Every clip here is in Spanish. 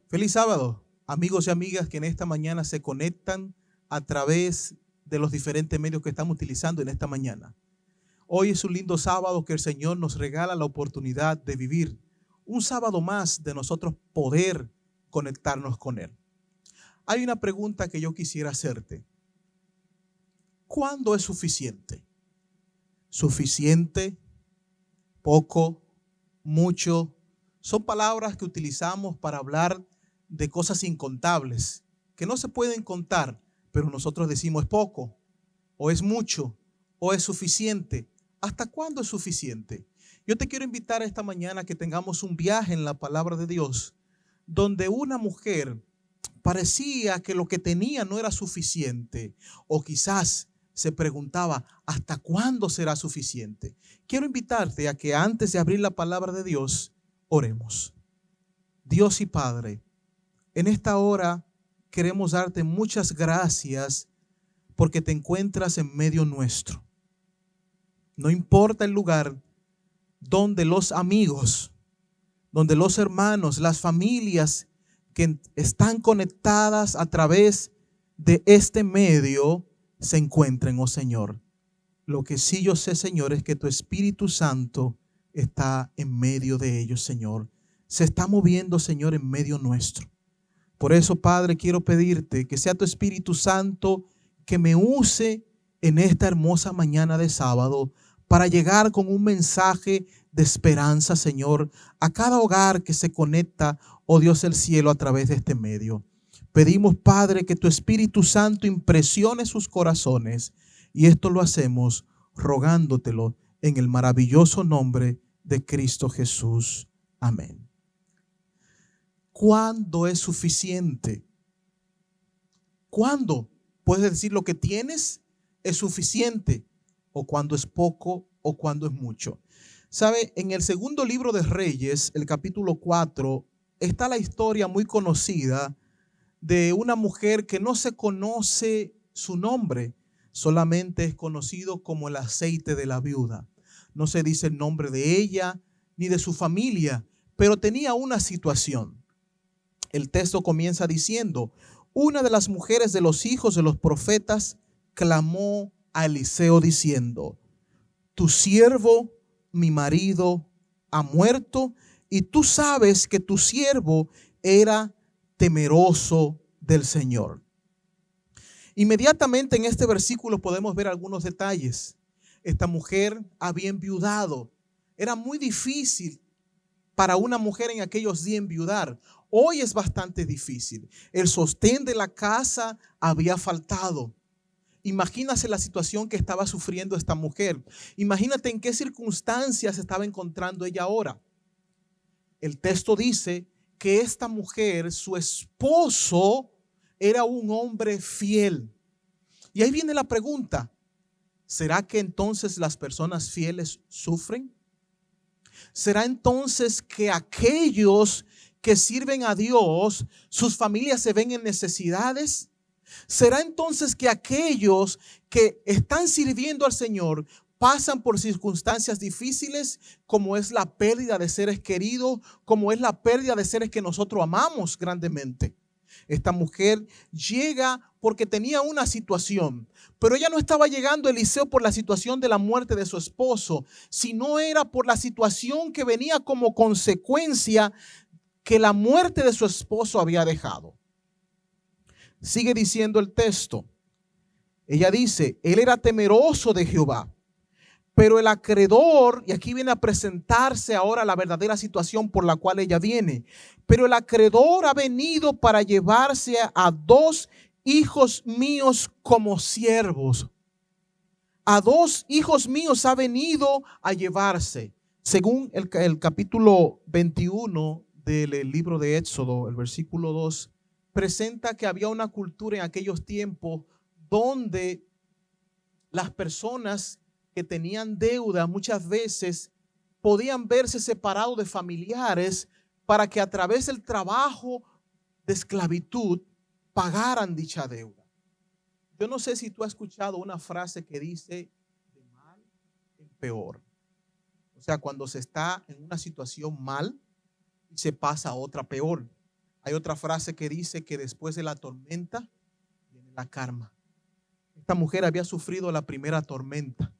Feliz sábado, amigos y amigas que en esta mañana se conectan a través de los diferentes medios que estamos utilizando en esta mañana. Hoy es un lindo sábado que el Señor nos regala la oportunidad de vivir. Un sábado más de nosotros poder conectarnos con Él. Hay una pregunta que yo quisiera hacerte. ¿Cuándo es suficiente? ¿Suficiente? ¿Poco? ¿Mucho? Son palabras que utilizamos para hablar de cosas incontables, que no se pueden contar, pero nosotros decimos es poco, o es mucho, o es suficiente. ¿Hasta cuándo es suficiente? Yo te quiero invitar esta mañana a que tengamos un viaje en la palabra de Dios, donde una mujer parecía que lo que tenía no era suficiente, o quizás se preguntaba, ¿hasta cuándo será suficiente? Quiero invitarte a que antes de abrir la palabra de Dios, oremos. Dios y Padre, en esta hora queremos darte muchas gracias porque te encuentras en medio nuestro. No importa el lugar donde los amigos, donde los hermanos, las familias que están conectadas a través de este medio se encuentren, oh Señor. Lo que sí yo sé, Señor, es que tu Espíritu Santo está en medio de ellos, Señor. Se está moviendo, Señor, en medio nuestro. Por eso, Padre, quiero pedirte que sea tu Espíritu Santo que me use en esta hermosa mañana de sábado para llegar con un mensaje de esperanza, Señor, a cada hogar que se conecta, oh Dios del cielo, a través de este medio. Pedimos, Padre, que tu Espíritu Santo impresione sus corazones y esto lo hacemos rogándotelo en el maravilloso nombre de Cristo Jesús. Amén. ¿Cuándo es suficiente? ¿Cuándo puedes decir lo que tienes es suficiente? ¿O cuándo es poco? ¿O cuándo es mucho? ¿Sabe? En el segundo libro de Reyes, el capítulo 4, está la historia muy conocida de una mujer que no se conoce su nombre, solamente es conocido como el aceite de la viuda. No se dice el nombre de ella ni de su familia, pero tenía una situación. El texto comienza diciendo, una de las mujeres de los hijos de los profetas clamó a Eliseo diciendo, tu siervo, mi marido, ha muerto y tú sabes que tu siervo era temeroso del Señor. Inmediatamente en este versículo podemos ver algunos detalles. Esta mujer había enviudado. Era muy difícil para una mujer en aquellos días enviudar. Hoy es bastante difícil. El sostén de la casa había faltado. Imagínate la situación que estaba sufriendo esta mujer. Imagínate en qué circunstancias se estaba encontrando ella ahora. El texto dice que esta mujer, su esposo, era un hombre fiel. Y ahí viene la pregunta, ¿será que entonces las personas fieles sufren? ¿Será entonces que aquellos que sirven a Dios, sus familias se ven en necesidades? ¿Será entonces que aquellos que están sirviendo al Señor pasan por circunstancias difíciles, como es la pérdida de seres queridos, como es la pérdida de seres que nosotros amamos grandemente? Esta mujer llega porque tenía una situación, pero ella no estaba llegando a Eliseo por la situación de la muerte de su esposo, sino era por la situación que venía como consecuencia que la muerte de su esposo había dejado. Sigue diciendo el texto. Ella dice, él era temeroso de Jehová, pero el acreedor, y aquí viene a presentarse ahora la verdadera situación por la cual ella viene, pero el acreedor ha venido para llevarse a 2 hijos míos como siervos. A 2 hijos míos ha venido a llevarse. Según el capítulo 21 del libro de Éxodo, el versículo 2, presenta que había una cultura en aquellos tiempos donde las personas que tenían deuda muchas veces podían verse separados de familiares para que a través del trabajo de esclavitud pagaran dicha deuda. Yo no sé si tú has escuchado una frase que dice de mal en peor. O sea, cuando se está en una situación mal y se pasa a otra peor. Hay otra frase que dice que después de la tormenta viene la calma. Esta mujer había sufrido la primera tormenta.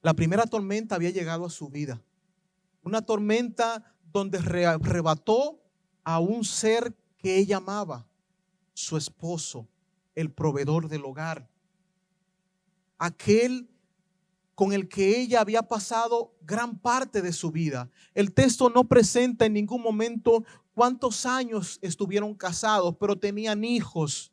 La primera tormenta había llegado a su vida. Una tormenta donde arrebató a un ser que ella amaba, su esposo, el proveedor del hogar, aquel con el que ella había pasado gran parte de su vida. El texto no presenta en ningún momento cuántos años estuvieron casados, pero tenían hijos.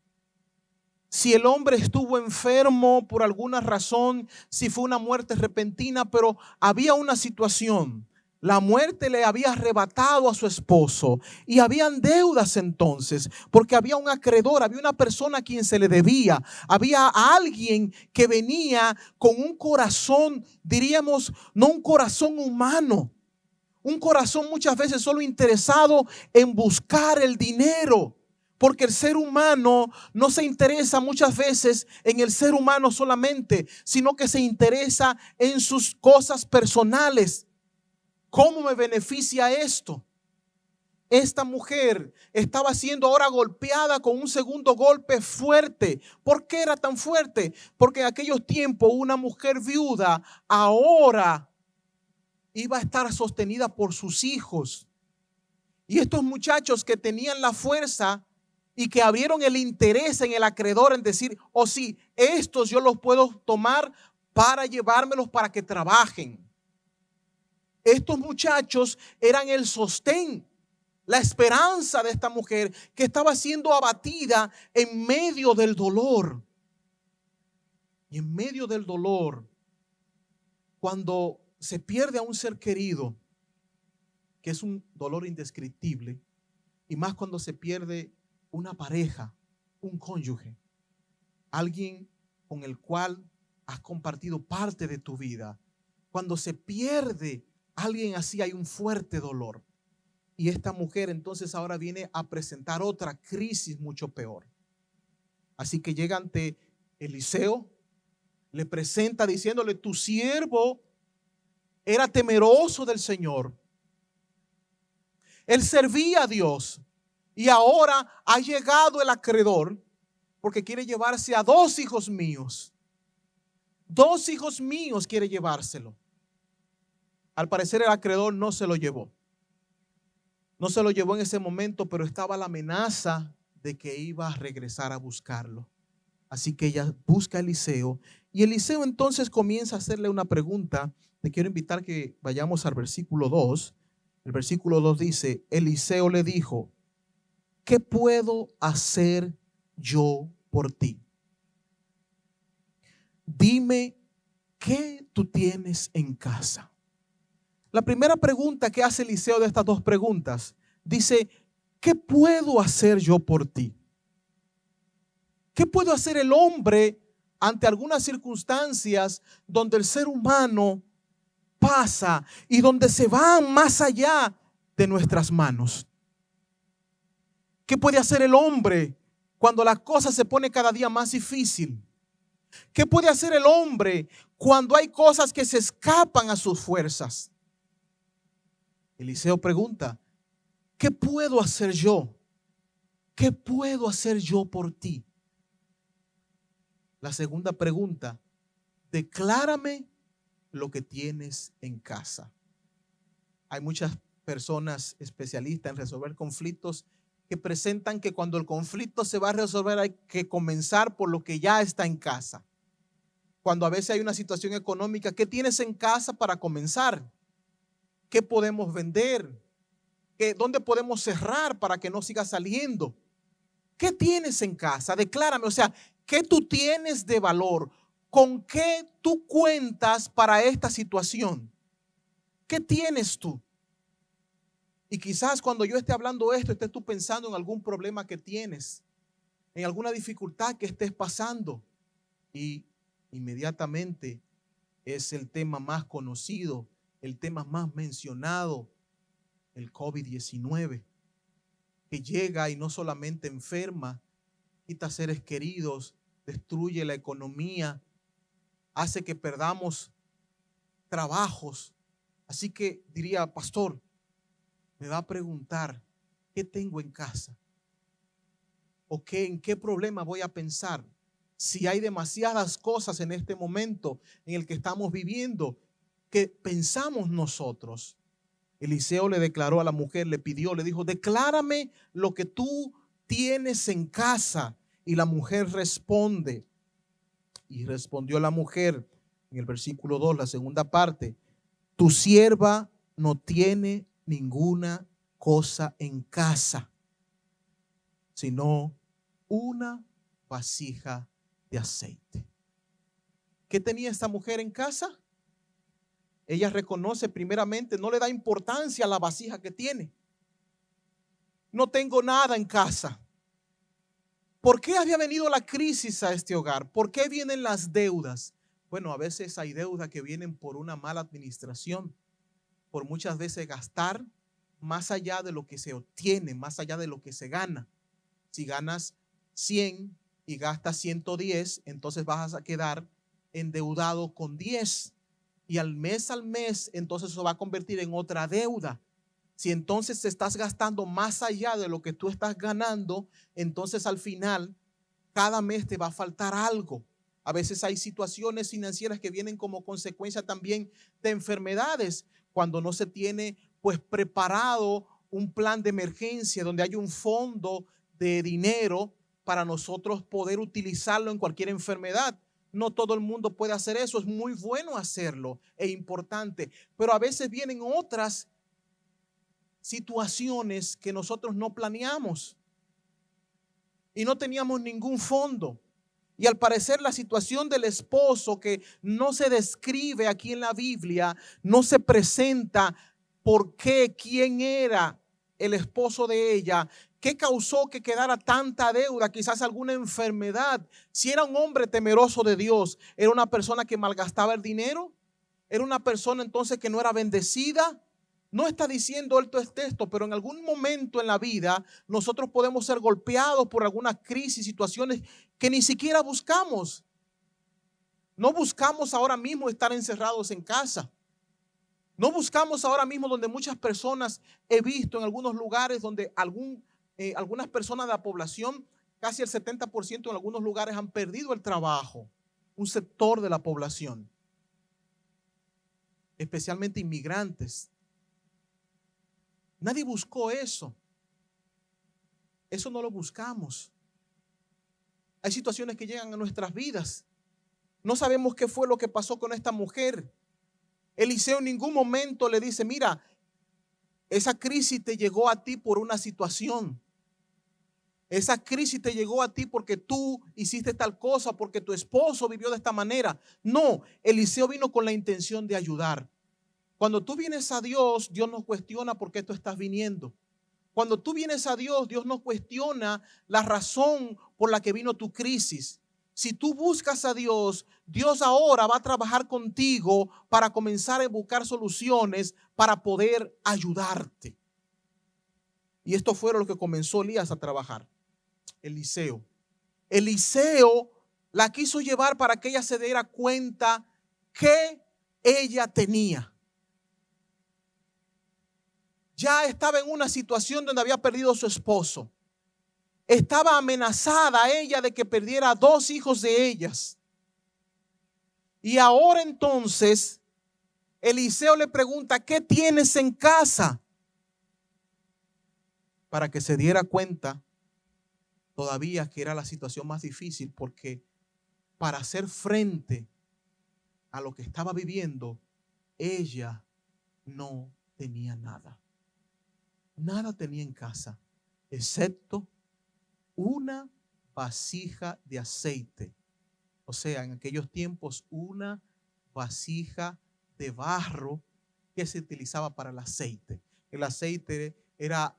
Si el hombre estuvo enfermo por alguna razón, si fue una muerte repentina, pero había una situación. La muerte le había arrebatado a su esposo y habían deudas entonces, porque había un acreedor, había una persona a quien se le debía, había alguien que venía con un corazón, diríamos, no un corazón humano, un corazón muchas veces solo interesado en buscar el dinero. Porque el ser humano no se interesa muchas veces en el ser humano solamente, sino que se interesa en sus cosas personales. ¿Cómo me beneficia esto? Esta mujer estaba siendo ahora golpeada con un segundo golpe fuerte. ¿Por qué era tan fuerte? Porque en aquellos tiempos una mujer viuda ahora iba a estar sostenida por sus hijos. Y estos muchachos que tenían la fuerza y que abrieron el interés en el acreedor en decir, oh sí, estos yo los puedo tomar para llevármelos para que trabajen. Estos muchachos eran el sostén, la esperanza de esta mujer que estaba siendo abatida en medio del dolor. Y en medio del dolor, cuando se pierde a un ser querido, que es un dolor indescriptible, y más cuando se pierde una pareja, un cónyuge, alguien con el cual has compartido parte de tu vida. Cuando se pierde alguien así hay un fuerte dolor. Y esta mujer entonces ahora viene a presentar otra crisis mucho peor. Así que llega ante Eliseo, le presenta diciéndole, tu siervo era temeroso del Señor. Él servía a Dios y ahora ha llegado el acreedor porque quiere llevarse a 2 hijos míos. 2 hijos míos quiere llevárselo. Al parecer el acreedor no se lo llevó. No se lo llevó en ese momento, pero estaba la amenaza de que iba a regresar a buscarlo. Así que ella busca a Eliseo y Eliseo entonces comienza a hacerle una pregunta. Te quiero invitar que vayamos al versículo 2. El versículo 2 dice, Eliseo le dijo, ¿qué puedo hacer yo por ti? Dime, ¿qué tú tienes en casa? La primera pregunta que hace Eliseo de estas 2 preguntas, dice, ¿qué puedo hacer yo por ti? ¿Qué puede hacer el hombre ante algunas circunstancias donde el ser humano pasa y donde se van más allá de nuestras manos? ¿Qué puede hacer el hombre cuando la cosa se pone cada día más difícil? ¿Qué puede hacer el hombre cuando hay cosas que se escapan a sus fuerzas? Eliseo pregunta, ¿qué puedo hacer yo? ¿Qué puedo hacer yo por ti? La segunda pregunta, declárame lo que tienes en casa. Hay muchas personas especialistas en resolver conflictos que presentan que cuando el conflicto se va a resolver hay que comenzar por lo que ya está en casa. Cuando a veces hay una situación económica, ¿qué tienes en casa para comenzar? ¿Qué podemos vender? ¿Dónde podemos cerrar para que no siga saliendo? ¿Qué tienes en casa? Declárame, o sea, ¿qué tú tienes de valor? ¿Con qué tú cuentas para esta situación? ¿Qué tienes tú? Y quizás cuando yo esté hablando esto, estés tú pensando en algún problema que tienes, en alguna dificultad que estés pasando. Y inmediatamente es el tema más conocido, el tema más mencionado, el COVID-19, que llega y no solamente enferma, quita seres queridos, destruye la economía, hace que perdamos trabajos. Así que diría, pastor, me va a preguntar, ¿Qué tengo en casa? ¿O en qué problema voy a pensar? Si hay demasiadas cosas en este momento en el que estamos viviendo que pensamos nosotros. Eliseo le declaró a la mujer, le pidió, le dijo, declárame lo que tú tienes en casa. Y la mujer responde. Y respondió la mujer en el versículo 2, la segunda parte, tu sierva no tiene ninguna cosa en casa, sino una vasija de aceite. ¿Qué tenía esta mujer en casa? Ella reconoce primeramente, no le da importancia a la vasija que tiene. No tengo nada en casa. ¿Por qué había venido la crisis a este hogar? ¿Por qué vienen las deudas? Bueno, a veces hay deudas que vienen por una mala administración, por muchas veces gastar más allá de lo que se obtiene, más allá de lo que se gana. Si ganas 100 y gastas 110, entonces vas a quedar endeudado con 10. Y al mes, entonces eso va a convertir en otra deuda. Si entonces te estás gastando más allá de lo que tú estás ganando, entonces al final, cada mes te va a faltar algo. A veces hay situaciones financieras que vienen como consecuencia también de enfermedades, cuando no se tiene pues preparado un plan de emergencia donde hay un fondo de dinero para nosotros poder utilizarlo en cualquier enfermedad. No todo el mundo puede hacer eso, es muy bueno hacerlo e importante, pero a veces vienen otras situaciones que nosotros no planeamos y no teníamos ningún fondo. Y al parecer la situación del esposo, que no se describe aquí en la Biblia, no se presenta por qué, quién era el esposo de ella, qué causó que quedara tanta deuda, quizás alguna enfermedad. Si era un hombre temeroso de Dios, era una persona que malgastaba el dinero, era una persona entonces que no era bendecida. No está diciendo esto es texto, pero en algún momento en la vida nosotros podemos ser golpeados por alguna crisis, situaciones que ni siquiera buscamos. No buscamos ahora mismo estar encerrados en casa. No buscamos ahora mismo donde muchas personas he visto en algunos lugares donde algunas personas de la población, casi el 70% en algunos lugares han perdido el trabajo. Un sector de la población, especialmente inmigrantes. Nadie buscó eso. Eso no lo buscamos. Hay situaciones que llegan a nuestras vidas. No sabemos qué fue lo que pasó con esta mujer. Eliseo en ningún momento le dice, mira, esa crisis te llegó a ti por una situación. Esa crisis te llegó a ti porque tú hiciste tal cosa, porque tu esposo vivió de esta manera. No, Eliseo vino con la intención de ayudar. Cuando tú vienes a Dios, Dios no cuestiona por qué tú estás viniendo. Cuando tú vienes a Dios, Dios no cuestiona la razón por la que vino tu crisis. Si tú buscas a Dios, Dios ahora va a trabajar contigo para comenzar a buscar soluciones para poder ayudarte. Y esto fue lo que comenzó Elías a trabajar. Eliseo la quiso llevar para que ella se diera cuenta que ella tenía. Ya estaba en una situación donde había perdido a su esposo. Estaba amenazada ella de que perdiera 2 hijos de ellas. Y ahora entonces Eliseo le pregunta, ¿qué tienes en casa? Para que se diera cuenta todavía que era la situación más difícil, porque para hacer frente a lo que estaba viviendo, ella no tenía nada. Nada tenía en casa, excepto una vasija de aceite. O sea, en aquellos tiempos, una vasija de barro que se utilizaba para el aceite. El aceite era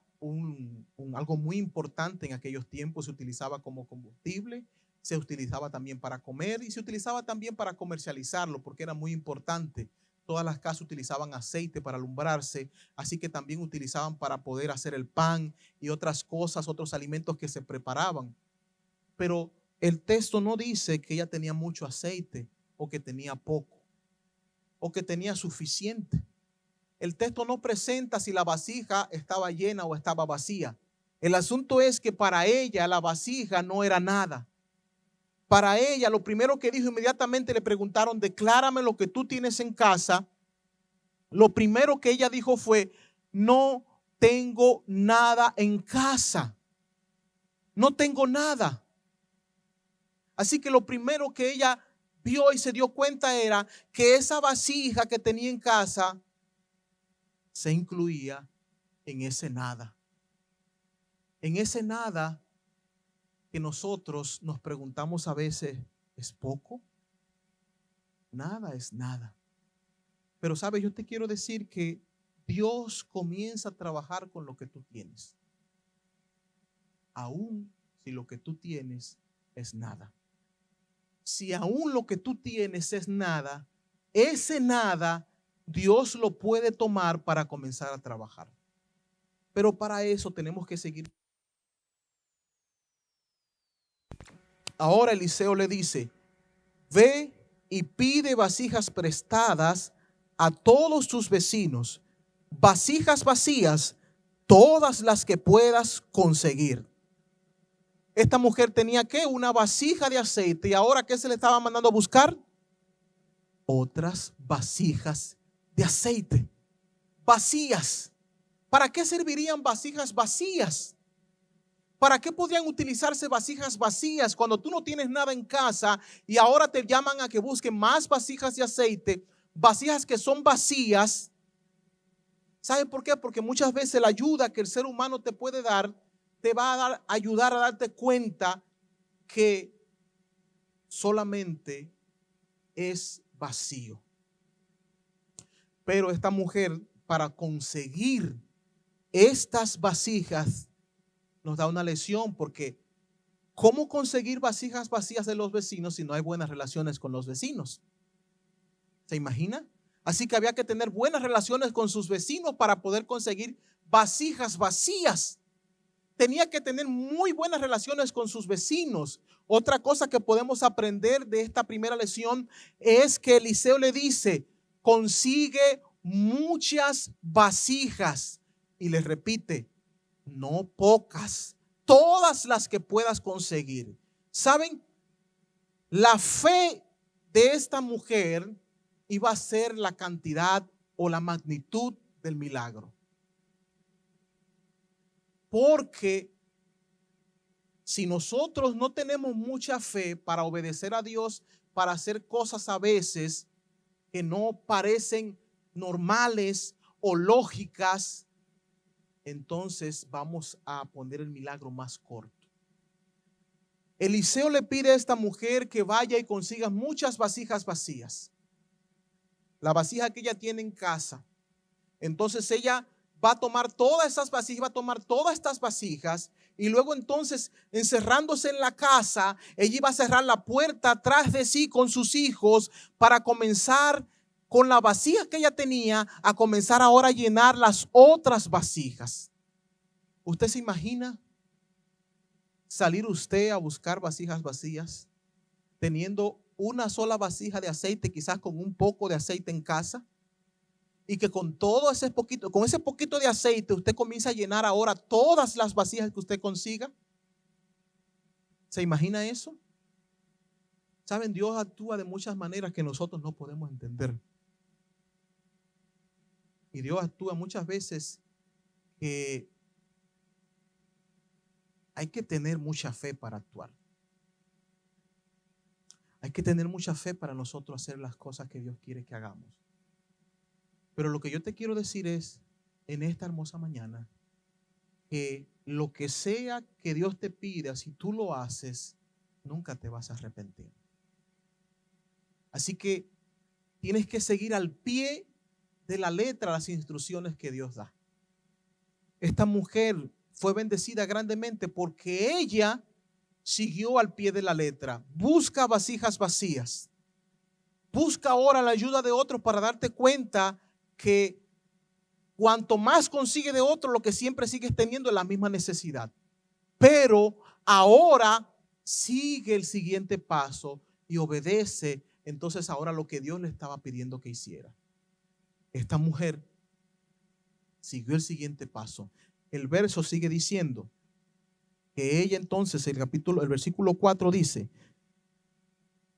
algo muy importante en aquellos tiempos. Se utilizaba como combustible, se utilizaba también para comer y se utilizaba también para comercializarlo, porque era muy importante. Todas las casas utilizaban aceite para alumbrarse, así que también utilizaban para poder hacer el pan y otras cosas, otros alimentos que se preparaban. Pero el texto no dice que ella tenía mucho aceite o que tenía poco o que tenía suficiente. El texto no presenta si la vasija estaba llena o estaba vacía. El asunto es que para ella la vasija no era nada. Para ella, lo primero que dijo, inmediatamente le preguntaron, declárame lo que tú tienes en casa. Lo primero que ella dijo fue, no tengo nada en casa. No tengo nada. Así que lo primero que ella vio y se dio cuenta era que esa vasija que tenía en casa se incluía en ese nada. En ese nada que nosotros nos preguntamos a veces, ¿es poco? Nada es nada. Pero sabes, yo te quiero decir que Dios comienza a trabajar con lo que tú tienes. Aún si lo que tú tienes es nada. Si aún lo que tú tienes es nada, ese nada Dios lo puede tomar para comenzar a trabajar. Pero para eso tenemos que seguir. Ahora Eliseo le dice, ve y pide vasijas prestadas a todos tus vecinos, vasijas vacías, todas las que puedas conseguir. Esta mujer tenía ¿qué? Una vasija de aceite. ¿Y ahora qué se le estaba mandando a buscar? Otras vasijas de aceite, vacías. ¿Para qué servirían vasijas vacías? ¿Para qué podrían utilizarse vasijas vacías cuando tú no tienes nada en casa y ahora te llaman a que busquen más vasijas de aceite, vasijas que son vacías? ¿Saben por qué? Porque muchas veces la ayuda que el ser humano te puede dar te va a ayudar a darte cuenta que solamente es vacío. Pero esta mujer, para conseguir estas vasijas, nos da una lección, porque ¿cómo conseguir vasijas vacías de los vecinos si no hay buenas relaciones con los vecinos? ¿Se imagina? Así que había que tener buenas relaciones con sus vecinos para poder conseguir vasijas vacías. Tenía que tener muy buenas relaciones con sus vecinos. Otra cosa que podemos aprender de esta primera lección es que Eliseo le dice, consigue muchas vasijas. Y le repite, no pocas, todas las que puedas conseguir. ¿Saben? La fe de esta mujer iba a ser la cantidad o la magnitud del milagro. Porque si nosotros no tenemos mucha fe para obedecer a Dios, para hacer cosas a veces que no parecen normales o lógicas, entonces vamos a poner el milagro más corto. Eliseo le pide a esta mujer que vaya y consiga muchas vasijas vacías. La vasija que ella tiene en casa. Entonces ella va a tomar todas esas vasijas, va a tomar todas estas vasijas y luego entonces, encerrándose en la casa, ella iba a cerrar la puerta atrás de sí con sus hijos para comenzar con la vasija que ella tenía a comenzar ahora a llenar las otras vasijas. ¿Usted se imagina salir usted a buscar vasijas vacías teniendo una sola vasija de aceite, quizás con un poco de aceite en casa? Y que con todo ese poquito, con ese poquito de aceite, usted comienza a llenar ahora todas las vasijas que usted consiga. ¿Se imagina eso? Saben, Dios actúa de muchas maneras que nosotros no podemos entender. Y Dios actúa muchas veces que hay que tener mucha fe para actuar. Hay que tener mucha fe para nosotros hacer las cosas que Dios quiere que hagamos. Pero lo que yo te quiero decir es, en esta hermosa mañana, que lo que sea que Dios te pida, si tú lo haces, nunca te vas a arrepentir. Así que tienes que seguir al pie de la letra las instrucciones que Dios da. Esta mujer fue bendecida grandemente porque ella siguió al pie de la letra. Busca vasijas vacías. Busca ahora la ayuda de otros para darte cuenta que cuanto más consigue de otro, lo que siempre sigues teniendo es la misma necesidad. Pero ahora sigue el siguiente paso y obedece entonces ahora lo que Dios le estaba pidiendo que hiciera. Esta mujer siguió el siguiente paso. El verso sigue diciendo, que ella entonces, el versículo 4 dice,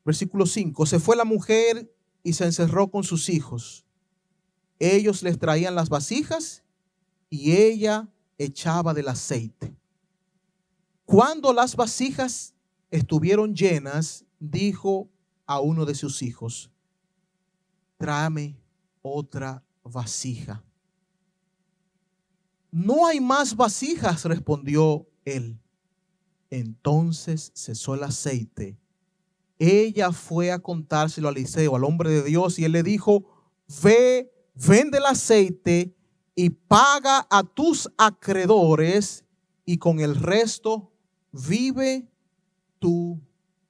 versículo 5, se fue la mujer y se encerró con sus hijos. Ellos les traían las vasijas y ella echaba del aceite. Cuando las vasijas estuvieron llenas, dijo a uno de sus hijos, tráeme otra vasija. No hay más vasijas, respondió él. Entonces cesó el aceite. Ella fue a contárselo a Eliseo, al hombre de Dios, y él le dijo, ve, vende el aceite y paga a tus acreedores, y con el resto vive tú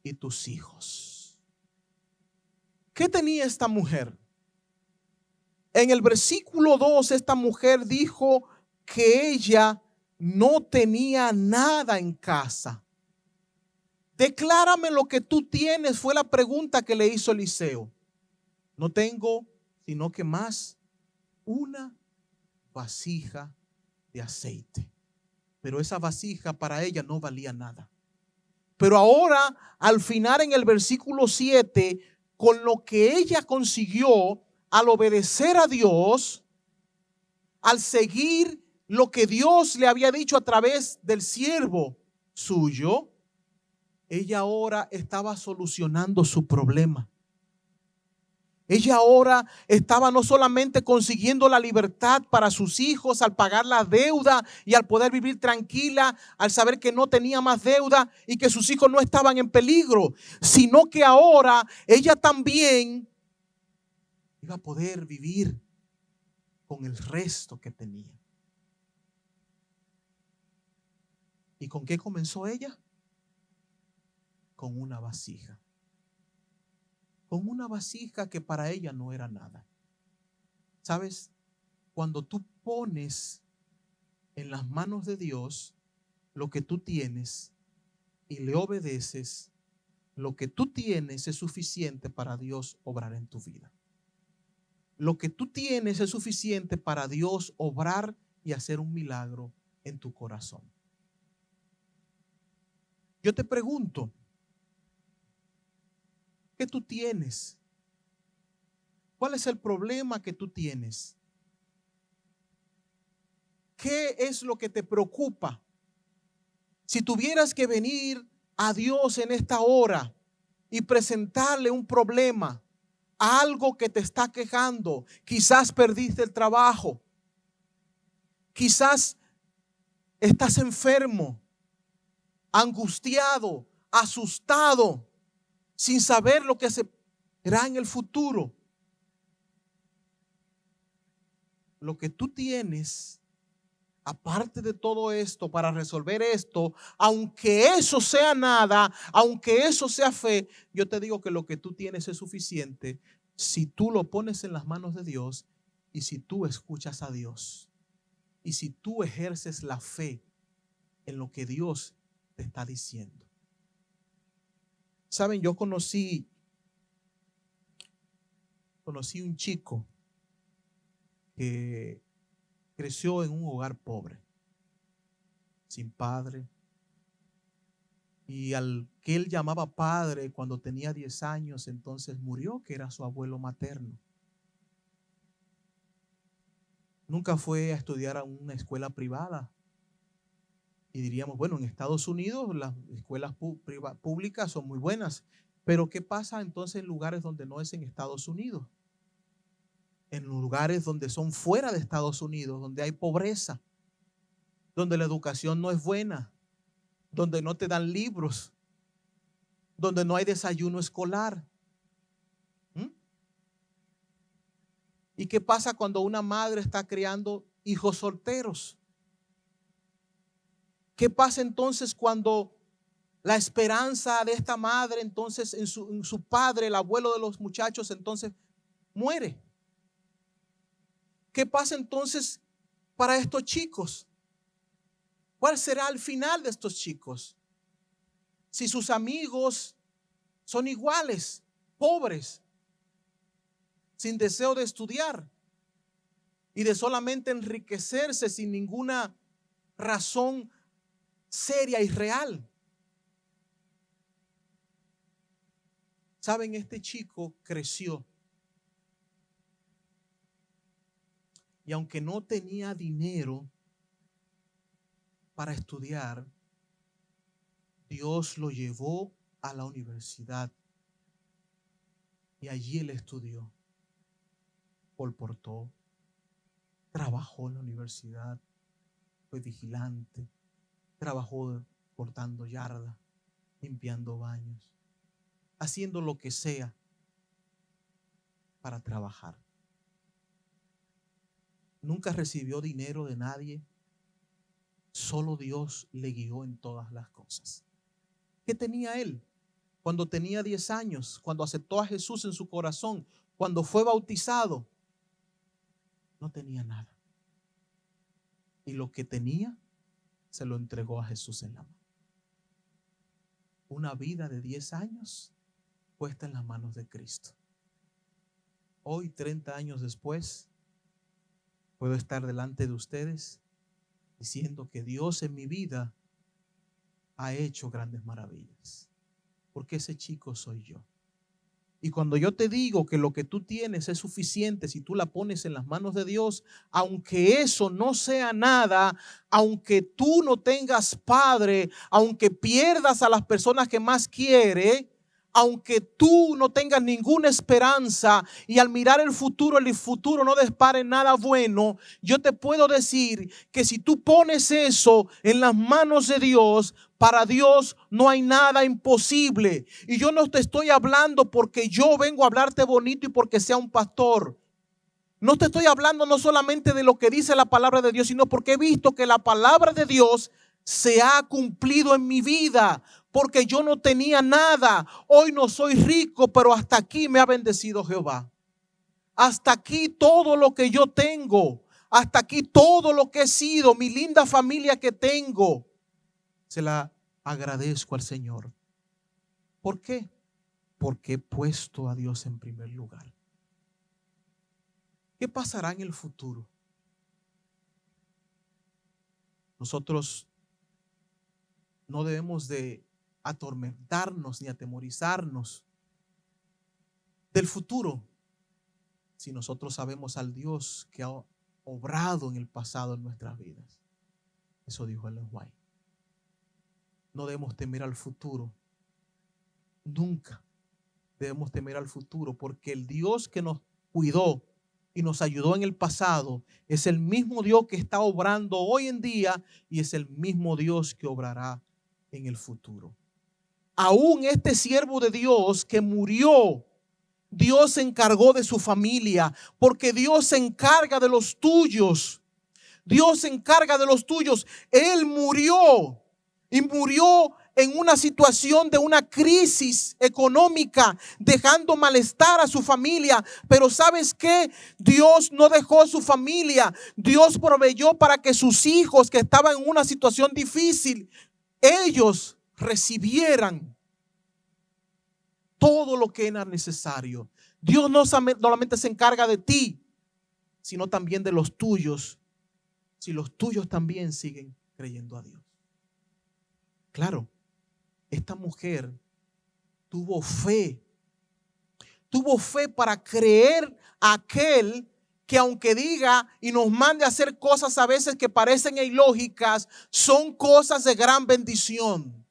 y tus hijos. ¿Qué tenía esta mujer? En el versículo 2, esta mujer dijo que ella no tenía nada en casa. Declárame lo que tú tienes, fue la pregunta que le hizo Eliseo. No tengo sino que más una vasija de aceite. Pero esa vasija para ella no valía nada. Pero ahora, al final en el versículo 7, con lo que ella consiguió al obedecer a Dios, al seguir lo que Dios le había dicho a través del siervo suyo, ella ahora estaba solucionando su problema. Ella ahora estaba no solamente consiguiendo la libertad para sus hijos al pagar la deuda y al poder vivir tranquila, al saber que no tenía más deuda y que sus hijos no estaban en peligro, sino que ahora ella también iba a poder vivir con el resto que tenía. ¿Y con qué comenzó ella? Con una vasija. Con una vasija que para ella no era nada. ¿Sabes? Cuando tú pones en las manos de Dios lo que tú tienes y le obedeces, lo que tú tienes es suficiente para Dios obrar en tu vida. Lo que tú tienes es suficiente para Dios obrar y hacer un milagro en tu corazón. Yo te pregunto, ¿qué tú tienes? ¿Cuál es el problema que tú tienes? ¿Qué es lo que te preocupa? Si tuvieras que venir a Dios en esta hora y presentarle un problema, algo que te está quejando, quizás perdiste el trabajo, quizás estás enfermo, angustiado, asustado, sin saber lo que será en el futuro. Lo que tú tienes, aparte de todo esto, para resolver esto, aunque eso sea nada, aunque eso sea fe, yo te digo que lo que tú tienes es suficiente si tú lo pones en las manos de Dios y si tú escuchas a Dios y si tú ejerces la fe en lo que Dios te está diciendo. Saben, yo conocí un chico que creció en un hogar pobre, sin padre, y al que él llamaba padre cuando tenía 10 años, entonces murió, que era su abuelo materno. Nunca fue a estudiar a una escuela privada. Y diríamos, bueno, en Estados Unidos las escuelas públicas son muy buenas, pero ¿qué pasa entonces en lugares donde no es en Estados Unidos? En lugares donde son fuera de Estados Unidos, donde hay pobreza, donde la educación no es buena, donde no te dan libros, donde no hay desayuno escolar. ¿Y qué pasa cuando una madre está criando hijos solteros? ¿Qué pasa entonces cuando la esperanza de esta madre, entonces en su padre, el abuelo de los muchachos, entonces muere? ¿Qué pasa entonces para estos chicos? ¿Cuál será el final de estos chicos? Si sus amigos son iguales, pobres, sin deseo de estudiar y de solamente enriquecerse sin ninguna razón seria y real. Saben, este chico creció y aunque no tenía dinero para estudiar, Dios lo llevó a la universidad y allí él estudió, colportó, trabajó en la universidad, fue vigilante, trabajó cortando yardas, limpiando baños, haciendo lo que sea para trabajar. Nunca recibió dinero de nadie, solo Dios le guió en todas las cosas. ¿Qué tenía él? Cuando tenía 10 años, cuando aceptó a Jesús en su corazón, cuando fue bautizado, no tenía nada. Y lo que tenía, se lo entregó a Jesús en la mano. Una vida de 10 años puesta en las manos de Cristo. Hoy, 30 años después, puedo estar delante de ustedes diciendo que Dios en mi vida ha hecho grandes maravillas. Porque ese chico soy yo. Y cuando yo te digo que lo que tú tienes es suficiente si tú la pones en las manos de Dios, aunque eso no sea nada, aunque tú no tengas padre, aunque pierdas a las personas que más quieres, aunque tú no tengas ninguna esperanza y al mirar el futuro no depare nada bueno, yo te puedo decir que si tú pones eso en las manos de Dios, para Dios no hay nada imposible. Y yo no te estoy hablando porque yo vengo a hablarte bonito y porque sea un pastor. No te estoy hablando no solamente de lo que dice la palabra de Dios, sino porque he visto que la palabra de Dios se ha cumplido en mi vida. Porque yo no tenía nada. Hoy no soy rico, pero hasta aquí me ha bendecido Jehová. Hasta aquí todo lo que yo tengo. Hasta aquí todo lo que he sido. Mi linda familia que tengo. Se la agradezco al Señor. ¿Por qué? Porque he puesto a Dios en primer lugar. ¿Qué pasará en el futuro? Nosotros no debemos de atormentarnos ni atemorizarnos del futuro si nosotros sabemos al Dios que ha obrado en el pasado en nuestras vidas. Eso dijo Ellen White. No debemos temer al futuro. Nunca debemos temer al futuro, porque el Dios que nos cuidó y nos ayudó en el pasado es el mismo Dios que está obrando hoy en día y es el mismo Dios que obrará en el futuro. Aún este siervo de Dios que murió, Dios se encargó de su familia, porque Dios se encarga de los tuyos. Dios se encarga de los tuyos. Él murió y murió en una situación de una crisis económica, dejando malestar a su familia. Pero ¿sabes qué? Dios no dejó su familia. Dios proveyó para que sus hijos que estaban en una situación difícil, ellos recibieran todo lo que era necesario. Dios no solamente se encarga de ti, sino también de los tuyos, si los tuyos también siguen creyendo a Dios. Claro, esta mujer tuvo fe para creer a aquel que, aunque diga y nos mande a hacer cosas a veces que parecen ilógicas, son cosas de gran bendición.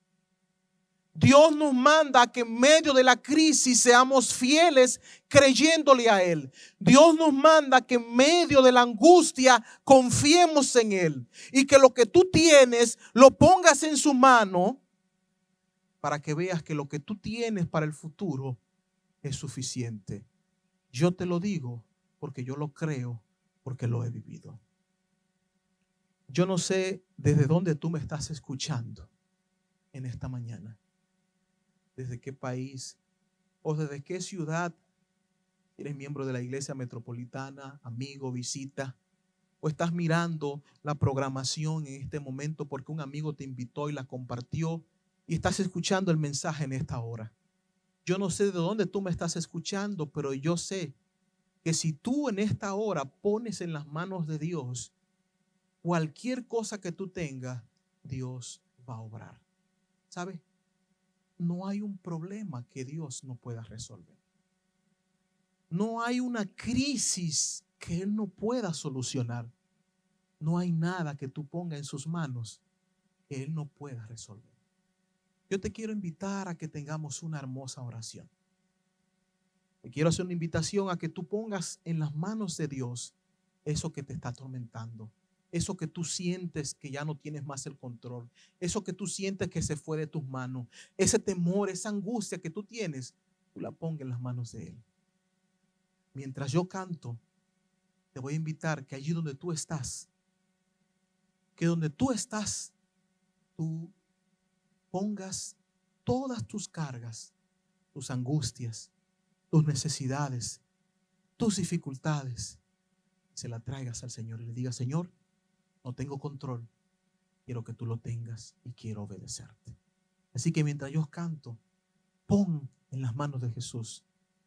Dios nos manda a que en medio de la crisis seamos fieles creyéndole a Él. Dios nos manda a que en medio de la angustia confiemos en Él. Y que lo que tú tienes lo pongas en su mano para que veas que lo que tú tienes para el futuro es suficiente. Yo te lo digo porque yo lo creo, porque lo he vivido. Yo no sé desde dónde tú me estás escuchando en esta mañana. Desde qué país o desde qué ciudad. Eres miembro de la iglesia metropolitana, amigo, visita, o estás mirando la programación en este momento porque un amigo te invitó y la compartió y estás escuchando el mensaje en esta hora. Yo no sé de dónde tú me estás escuchando, pero yo sé que si tú en esta hora pones en las manos de Dios cualquier cosa que tú tengas, Dios va a obrar. ¿Sabe? No hay un problema que Dios no pueda resolver. No hay una crisis que Él no pueda solucionar. No hay nada que tú pongas en sus manos que Él no pueda resolver. Yo te quiero invitar a que tengamos una hermosa oración. Te quiero hacer una invitación a que tú pongas en las manos de Dios eso que te está atormentando, eso que tú sientes que ya no tienes más el control, eso que tú sientes que se fue de tus manos, ese temor, esa angustia que tú tienes, tú la pongas en las manos de Él. Mientras yo canto, te voy a invitar que allí donde tú estás, tú pongas todas tus cargas, tus angustias, tus necesidades, tus dificultades, se las traigas al Señor y le digas: Señor, no tengo control, quiero que tú lo tengas y quiero obedecerte. Así que mientras yo canto, pon en las manos de Jesús,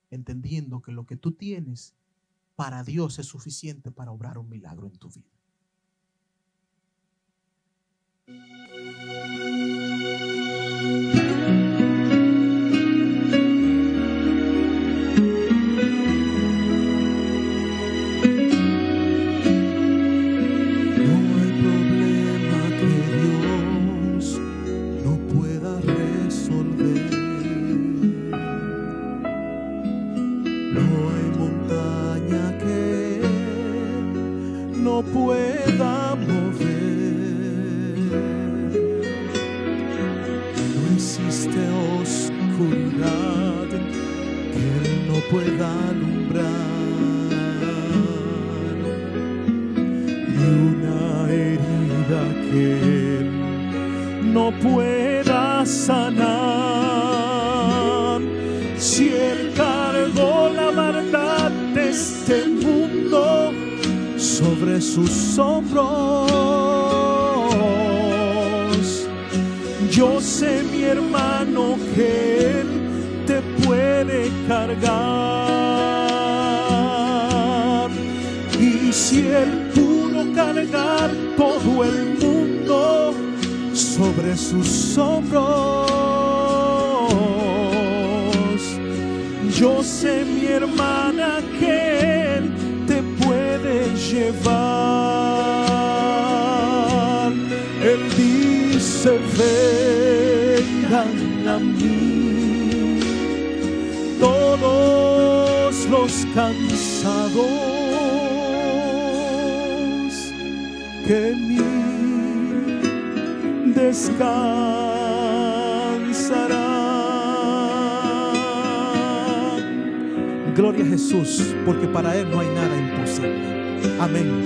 entendiendo que lo que tú tienes para Dios es suficiente para obrar un milagro en tu vida. Pueda mover, no existe oscuridad que Él no pueda alumbrar, ni una herida que Él no pueda sanar. Si Él cargó la maldad de este mundo sobre sus hombros, yo sé, mi hermano, que Él te puede cargar. Y si Él pudo cargar todo el mundo sobre sus hombros, yo sé, mi hermana, que Él te puede llevar. Él dice: vengan a mí todos los cansados, que en mí descansarán. Gloria a Jesús, porque para Él no hay nada imposible. Amén.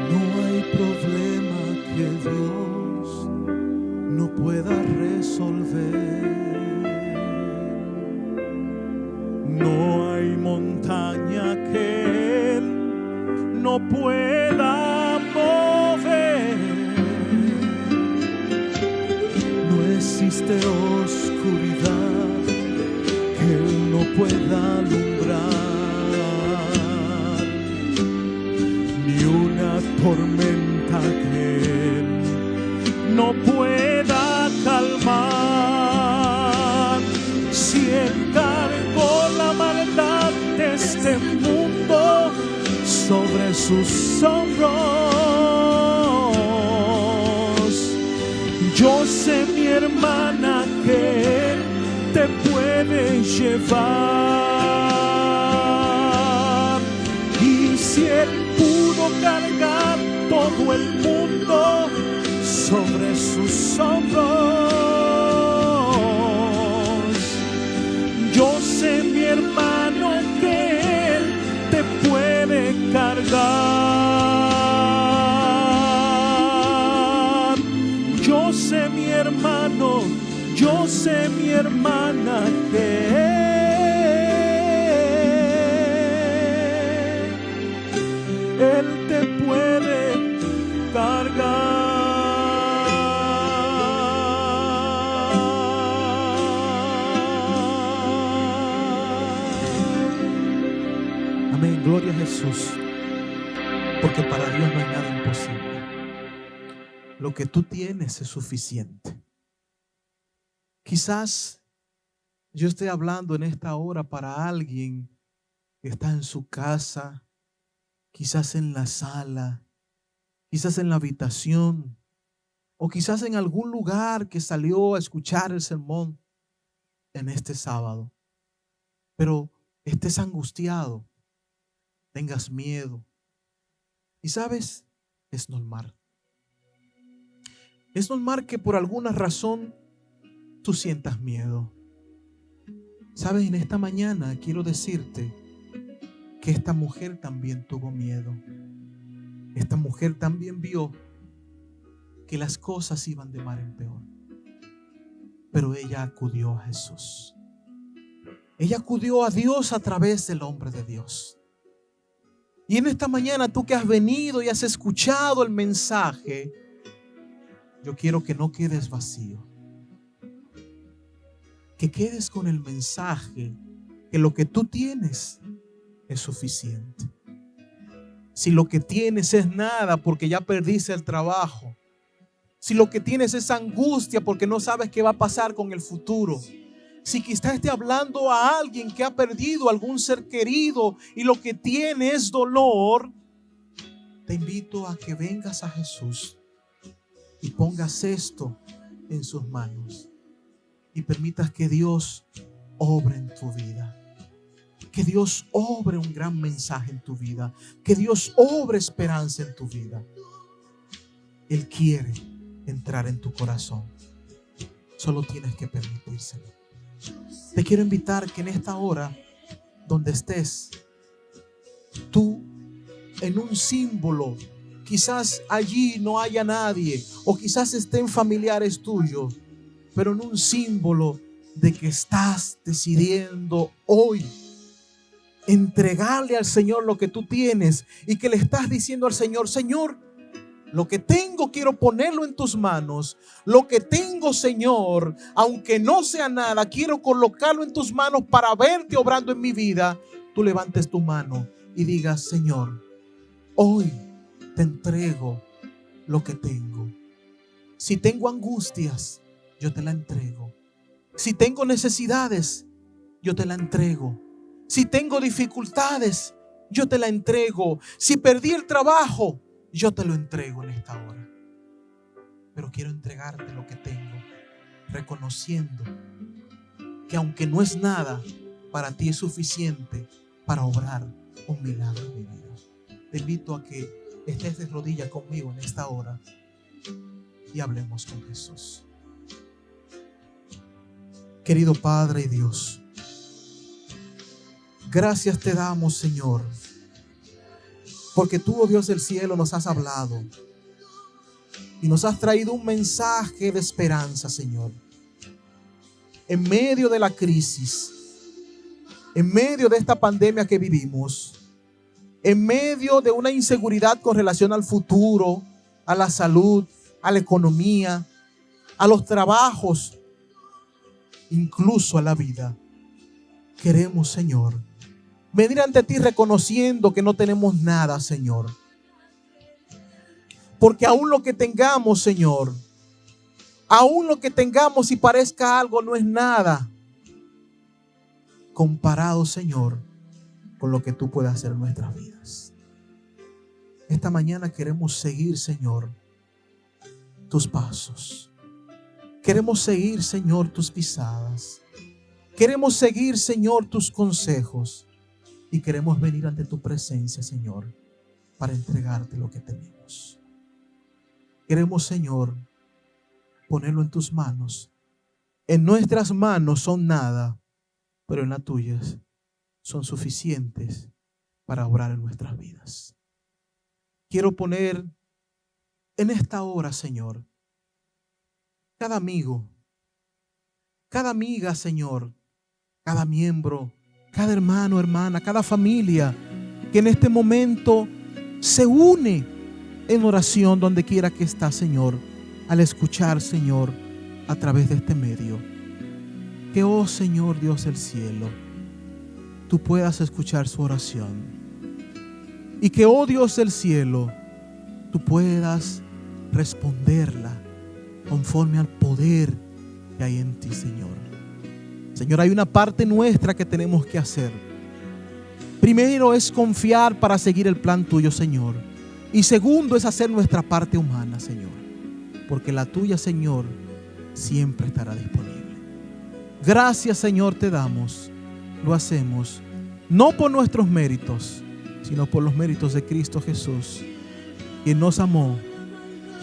No hay problema que Dios no pueda resolver. No hay montaña que Él no pueda mover. No existe oscuridad que Él no pueda alumbrar, ni una tormenta que Él no pueda calmar. Si Él cargó la maldad de este mundo sobre sus hombros, yo sé, mi hermana, que Él te puede llevar. Y si Él pudo cargar todo el mundo sobre sus hombros, yo sé, mi hermano, que Él te puede cargar. Yo sé, mi hermano, yo sé, mi hermana, que Él te puede cargar. Amén, gloria a Jesús. Porque para Dios no hay nada imposible. Lo que tú tienes es suficiente. Quizás yo esté hablando en esta hora para alguien que está en su casa, quizás en la sala, quizás en la habitación, o quizás en algún lugar que salió a escuchar el sermón en este sábado. Pero estés angustiado, tengas miedo. Y sabes, es normal. Es normal que por alguna razón tú sientas miedo. Sabes, en esta mañana quiero decirte que esta mujer también tuvo miedo. Esta mujer también vio que las cosas iban de mal en peor. Pero ella acudió a Jesús. Ella acudió a Dios a través del hombre de Dios. Y en esta mañana, tú que has venido y has escuchado el mensaje, yo quiero que no quedes vacío. Que quedes con el mensaje que lo que tú tienes es suficiente. Si lo que tienes es nada porque ya perdiste el trabajo, si lo que tienes es angustia porque no sabes qué va a pasar con el futuro, si quizás esté hablando a alguien que ha perdido algún ser querido y lo que tiene es dolor, te invito a que vengas a Jesús y pongas esto en sus manos y permitas que Dios obre en tu vida. Que Dios obre un gran mensaje en tu vida. Que Dios obre esperanza en tu vida. Él quiere entrar en tu corazón. Solo tienes que permitírselo. Te quiero invitar que en esta hora, donde estés, tú en un símbolo, quizás allí no haya nadie, o quizás estén familiares tuyos, pero en un símbolo de que estás decidiendo hoy entregarle al Señor lo que tú tienes y que le estás diciendo al Señor: Señor, lo que tengo quiero ponerlo en tus manos. Lo que tengo, Señor, aunque no sea nada, quiero colocarlo en tus manos para verte obrando en mi vida. Tú levantes tu mano y digas: Señor, hoy te entrego lo que tengo. Si tengo angustias, yo te la entrego. Si tengo necesidades, yo te la entrego. Si tengo dificultades, yo te la entrego. Si perdí el trabajo, yo te lo entrego en esta hora. Pero quiero entregarte lo que tengo, reconociendo que aunque no es nada, para ti es suficiente para obrar un milagro en mi vida. Te invito a que estés de rodillas conmigo en esta hora y hablemos con Jesús. Querido Padre y Dios, gracias te damos, Señor, porque tú, oh Dios del cielo, nos has hablado y nos has traído un mensaje de esperanza, Señor. En medio de la crisis, en medio de esta pandemia que vivimos, en medio de una inseguridad con relación al futuro, a la salud, a la economía, a los trabajos, incluso a la vida, queremos, Señor, venir ante ti reconociendo que no tenemos nada, Señor. Porque aún lo que tengamos, Señor, aún lo que tengamos y parezca algo, no es nada comparado, Señor, con lo que tú puedes hacer en nuestras vidas. Esta mañana queremos seguir, Señor, tus pasos. Queremos seguir, Señor, tus pisadas. Queremos seguir, Señor, tus consejos. Y queremos venir ante tu presencia, Señor, para entregarte lo que tenemos. Queremos, Señor, ponerlo en tus manos. En nuestras manos son nada, pero en las tuyas son suficientes para obrar en nuestras vidas. Quiero poner en esta hora, Señor, cada amigo, cada amiga, Señor, cada miembro, cada hermano, hermana, cada familia que en este momento se une en oración donde quiera que está, Señor, al escuchar, Señor, a través de este medio. Que, oh Señor Dios del cielo, tú puedas escuchar su oración. Y que, oh Dios del cielo, tú puedas responderla conforme al poder que hay en ti, Señor. Señor, hay una parte nuestra que tenemos que hacer. Primero es confiar para seguir el plan tuyo, Señor. Y segundo es hacer nuestra parte humana, Señor. Porque la tuya, Señor, siempre estará disponible. Gracias, Señor, te damos. Lo hacemos no por nuestros méritos, sino por los méritos de Cristo Jesús, quien nos amó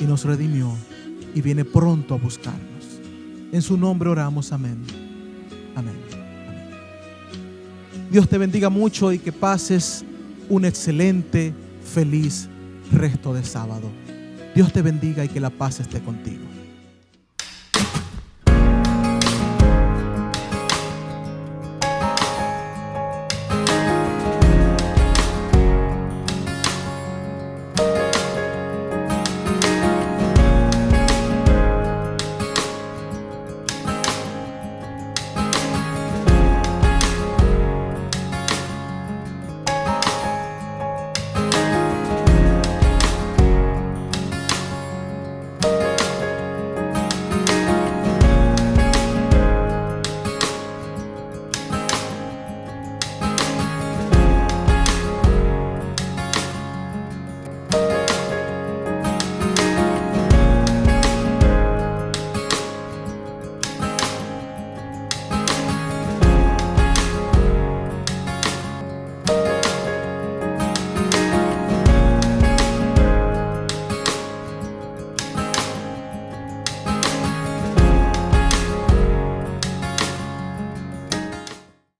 y nos redimió y viene pronto a buscarnos. En su nombre oramos, amén. Amén. Amén. Dios te bendiga mucho y que pases un excelente, feliz resto de sábado. Dios te bendiga y que la paz esté contigo.